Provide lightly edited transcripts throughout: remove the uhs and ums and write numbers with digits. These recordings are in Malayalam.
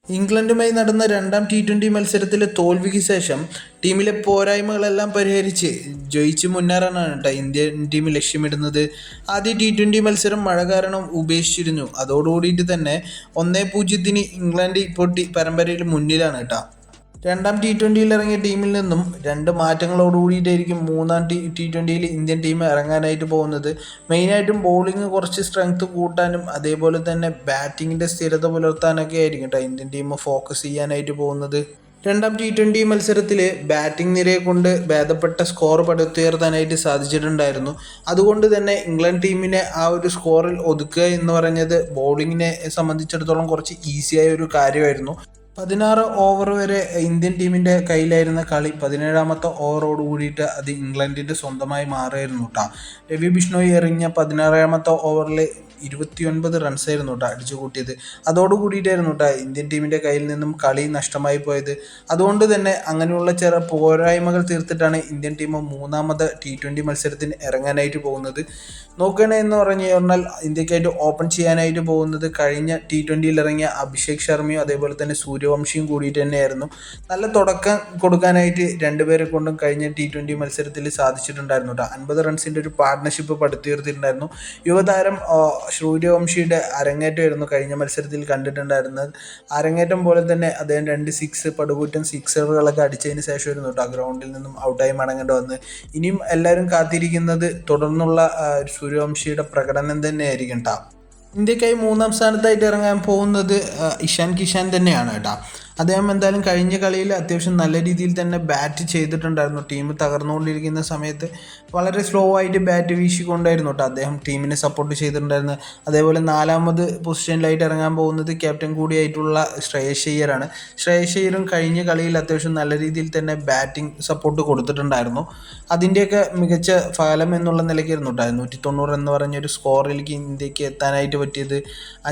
ഇംഗ്ലണ്ടുമായി നടന്ന രണ്ടാം T20 മത്സരത്തിലെ തോൽവിക്ക് ശേഷം ടീമിലെ പോരായ്മകളെല്ലാം പരിഹരിച്ച് ജയിച്ച് മുന്നേറാനാണ് ഇന്ത്യൻ ടീം ലക്ഷ്യമിടുന്നത്. ആദ്യ T20 മത്സരം മഴ കാരണം ഉപേക്ഷിച്ചിരുന്നു. അതോടുകൂടിയിട്ട് തന്നെ 1-0 ഇംഗ്ലണ്ട് ഇപ്പോൾ പരമ്പരയിൽ മുന്നിലാണ് കേട്ടോ. രണ്ടാം T20യിൽ ഇറങ്ങിയ ടീമിൽ നിന്നും 2 മാറ്റങ്ങളോട് കൂടിയിട്ടായിരിക്കും മൂന്നാം T20യിൽ ഇന്ത്യൻ ടീം ഇറങ്ങാനായിട്ട് പോകുന്നത്. മെയിനായിട്ടും ബോളിംഗ് കുറച്ച് സ്ട്രെങ്ത് കൂട്ടാനും അതേപോലെ തന്നെ ബാറ്റിങ്ങിൻ്റെ സ്ഥിരത പുലർത്താനൊക്കെ ആയിരിക്കും കേട്ടോ ഇന്ത്യൻ ടീം ഫോക്കസ് ചെയ്യാനായിട്ട് പോകുന്നത്. രണ്ടാം T20 മത്സരത്തിൽ ബാറ്റിംഗ് നിരയെ കൊണ്ട് ഭേദപ്പെട്ട സ്കോർ പടുത്തുയർത്താനായിട്ട് സാധിച്ചിട്ടുണ്ടായിരുന്നു. അതുകൊണ്ട് തന്നെ ഇംഗ്ലണ്ട് ടീമിനെ ആ ഒരു സ്കോറിൽ ഒതുക്കുക എന്ന് പറഞ്ഞത് ബോളിങ്ങിനെ സംബന്ധിച്ചിടത്തോളം കുറച്ച് ഈസിയായ ഒരു കാര്യമായിരുന്നു. 16 ഓവർ വരെ ഇന്ത്യൻ ടീമിൻ്റെ കയ്യിലായിരുന്ന കളി 17ാമത്തെ ഓവറോട് കൂടിയിട്ട് അത് ഇംഗ്ലണ്ടിൻ്റെ സ്വന്തമായി മാറുമായിരുന്നു കേട്ടോ. രവി ബിഷ്ണോയി എറിഞ്ഞ 16ാമത്തെ ഓവറിൽ 29 റൺസായിരുന്നു കേട്ടോ അടിച്ചു കൂട്ടിയത്. അതോട് കൂടിയിട്ടായിരുന്നു കേട്ടോ ഇന്ത്യൻ ടീമിൻ്റെ കയ്യിൽ നിന്നും കളി നഷ്ടമായി പോയത്. അതുകൊണ്ട് തന്നെ അങ്ങനെയുള്ള ചില പോരായ്മകൾ തീർത്തിട്ടാണ് ഇന്ത്യൻ ടീം മൂന്നാമത് T20 മത്സരത്തിന് ഇറങ്ങാനായിട്ട് പോകുന്നത്. നോക്കുകയാണെന്ന് എന്ന് പറഞ്ഞു കഴിഞ്ഞാൽ ഇന്ത്യക്കായിട്ട് ഓപ്പൺ ചെയ്യാനായിട്ട് പോകുന്നത് കഴിഞ്ഞ T20യിൽ ഇറങ്ങിയ അഭിഷേക് ശർമ്മയും അതേപോലെ തന്നെ സൂര്യവംശിയും കൂടിയിട്ട് തന്നെയായിരുന്നു. നല്ല തുടക്കം കൊടുക്കാനായിട്ട് രണ്ടുപേരെ കൊണ്ടും കഴിഞ്ഞ T20 മത്സരത്തിൽ സാധിച്ചിട്ടുണ്ടായിരുന്നു കേട്ടോ. 50 റൺസിൻ്റെ ഒരു പാർട്ട്ണർഷിപ്പ് പടുത്തുയർത്തിയിട്ടുണ്ടായിരുന്നു. യുവതാരം സൂര്യവംശിയുടെ അരങ്ങേറ്റമായിരുന്നു കഴിഞ്ഞ മത്സരത്തിൽ കണ്ടിട്ടുണ്ടായിരുന്നത്. അരങ്ങേറ്റം പോലെ തന്നെ അദ്ദേഹം 2 സിക്സ് പടുകൂറ്റൻ സിക്സറുകളൊക്കെ അടിച്ചതിന് ശേഷമായിരുന്നു കേട്ടോ ഗ്രൗണ്ടിൽ നിന്നും ഔട്ടായി മടങ്ങേണ്ടി വന്നത്. ഇനിയും എല്ലാവരും കാത്തിരിക്കുന്നത് തുടർന്നുള്ള സൂര്യവംശിയുടെ പ്രകടനം തന്നെയായിരിക്കും കേട്ടോ. ഇന്ത്യക്കായി 3ാം സ്ഥാനത്തായിട്ട് ഇറങ്ങാൻ പോകുന്നത് ഇഷാൻ കിഷാൻ തന്നെയാണ് കേട്ടോ. അദ്ദേഹം എന്തായാലും കഴിഞ്ഞ കളിയിൽ അത്യാവശ്യം നല്ല രീതിയിൽ തന്നെ ബാറ്റ് ചെയ്തിട്ടുണ്ടായിരുന്നു. ടീം തകർന്നുകൊണ്ടിരിക്കുന്ന സമയത്ത് വളരെ സ്ലോ ആയിട്ട് ബാറ്റ് വീശിക്കൊണ്ടായിരുന്നു കേട്ടോ അദ്ദേഹം ടീമിനെ സപ്പോർട്ട് ചെയ്തിട്ടുണ്ടായിരുന്നത്. അതേപോലെ 4ാമത് പൊസിഷനിലായിട്ട് ഇറങ്ങാൻ പോകുന്നത് ക്യാപ്റ്റൻ കൂടിയായിട്ടുള്ള ശ്രേയസ് അയ്യരാണ്. ശ്രേയസ് അയ്യരും കഴിഞ്ഞ കളിയിൽ അത്യാവശ്യം നല്ല രീതിയിൽ തന്നെ ബാറ്റിംഗ് സപ്പോർട്ട് കൊടുത്തിട്ടുണ്ടായിരുന്നു. അതിൻ്റെയൊക്കെ മികച്ച ഫലം എന്നുള്ള നിലയ്ക്കായിരുന്നു കേട്ടോ 190 എന്ന് പറഞ്ഞൊരു സ്കോറിലേക്ക് ഇന്ത്യക്ക് എത്താനായിട്ട് പറ്റിയത്.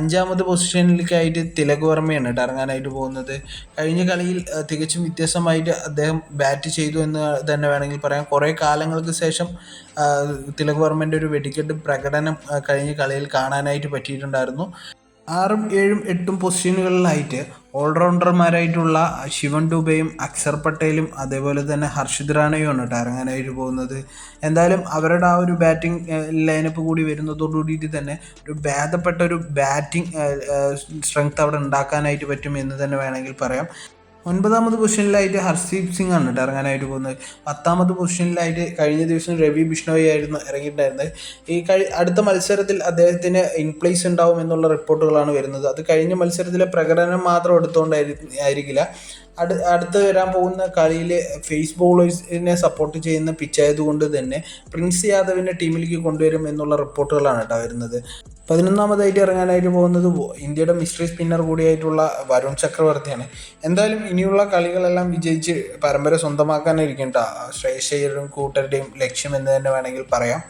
5ാമത് പൊസിഷനിലേക്കായിട്ട് തിലക് വർമ്മയാണ് കേട്ടോ ഇറങ്ങാനായിട്ട് പോകുന്നത്. കഴിഞ്ഞ കളിയിൽ തികച്ചും വ്യത്യസ്തമായിട്ട് അദ്ദേഹം ബാറ്റ് ചെയ്തു എന്ന് തന്നെ വേണമെങ്കിൽ പറയാം. കുറേ കാലങ്ങൾക്ക് ശേഷം തിലക് വർമ്മൻ്റെ ഒരു വെടിക്കെട്ട് പ്രകടനം കഴിഞ്ഞ കളിയിൽ കാണാനായിട്ട് പറ്റിയിട്ടുണ്ടായിരുന്നു. 6ഉം 7ഉം 8ഉം പൊസിഷനുകളിലായിട്ട് ഓൾറൗണ്ടർമാരായിട്ടുള്ള ശിവൻ ദുബെയും അക്സർ പട്ടേലും അതേപോലെ തന്നെ ഹർഷിത് റാണയുമാണ് കേട്ടോ ഇറങ്ങാനായിട്ട് പോകുന്നത്. എന്തായാലും അവരുടെ ആ ഒരു ബാറ്റിംഗ് ലൈനപ്പ് കൂടി വരുന്നതോടുകൂടിയിട്ട് തന്നെ ഒരു ഭേദപ്പെട്ട ഒരു ബാറ്റിംഗ് സ്ട്രെങ്ത് അവിടെ ഉണ്ടാക്കാനായിട്ട് പറ്റും എന്ന് തന്നെ വേണമെങ്കിൽ പറയാം. 9ാമത് പൊസിഷനിലായിട്ട് ഹർഷീപ് സിംഗ് ആണ് കേട്ടോ ഇറങ്ങാനായിട്ട് പോകുന്നത്. 10ാമത് പൊസിഷനിലായിട്ട് കഴിഞ്ഞ ദിവസം രവി ബിഷ്ണോയി ആയിരുന്നു ഇറങ്ങിയിട്ടുണ്ടായിരുന്നത്. അടുത്ത മത്സരത്തിൽ അദ്ദേഹത്തിന് ഇൻപ്ലേസ് ഉണ്ടാവും എന്നുള്ള റിപ്പോർട്ടുകളാണ് വരുന്നത്. അത് കഴിഞ്ഞ മത്സരത്തിലെ പ്രകടനം മാത്രം എടുത്തുകൊണ്ടായിരിക്കില്ല. അടുത്ത് വരാൻ പോകുന്ന കളിയിൽ ഫേസ് ബോളേഴ്സിനെ സപ്പോർട്ട് ചെയ്യുന്ന പിച്ചായതുകൊണ്ട് തന്നെ പ്രിൻസ് യാദവിനെ ടീമിലേക്ക് കൊണ്ടുവരും എന്നുള്ള റിപ്പോർട്ടുകളാണ് കേട്ടോ വരുന്നത്. 11ാമതായിട്ട് ഇറങ്ങാനായിട്ട് പോകുന്നത് ഇന്ത്യയുടെ മിസ്റ്ററി സ്പിന്നർ കൂടിയായിട്ടുള്ള വരുൺ ചക്രവർത്തിയാണ്. എന്തായാലും ഇനിയുള്ള കളികളെല്ലാം വിജയിച്ച് പരമ്പര സ്വന്തമാക്കാനായിരിക്കും കേട്ടോ ശ്രേയസ് അയ്യരും കൂട്ടരുടെയും ലക്ഷ്യം എന്ന് തന്നെ വേണമെങ്കിൽ പറയാം.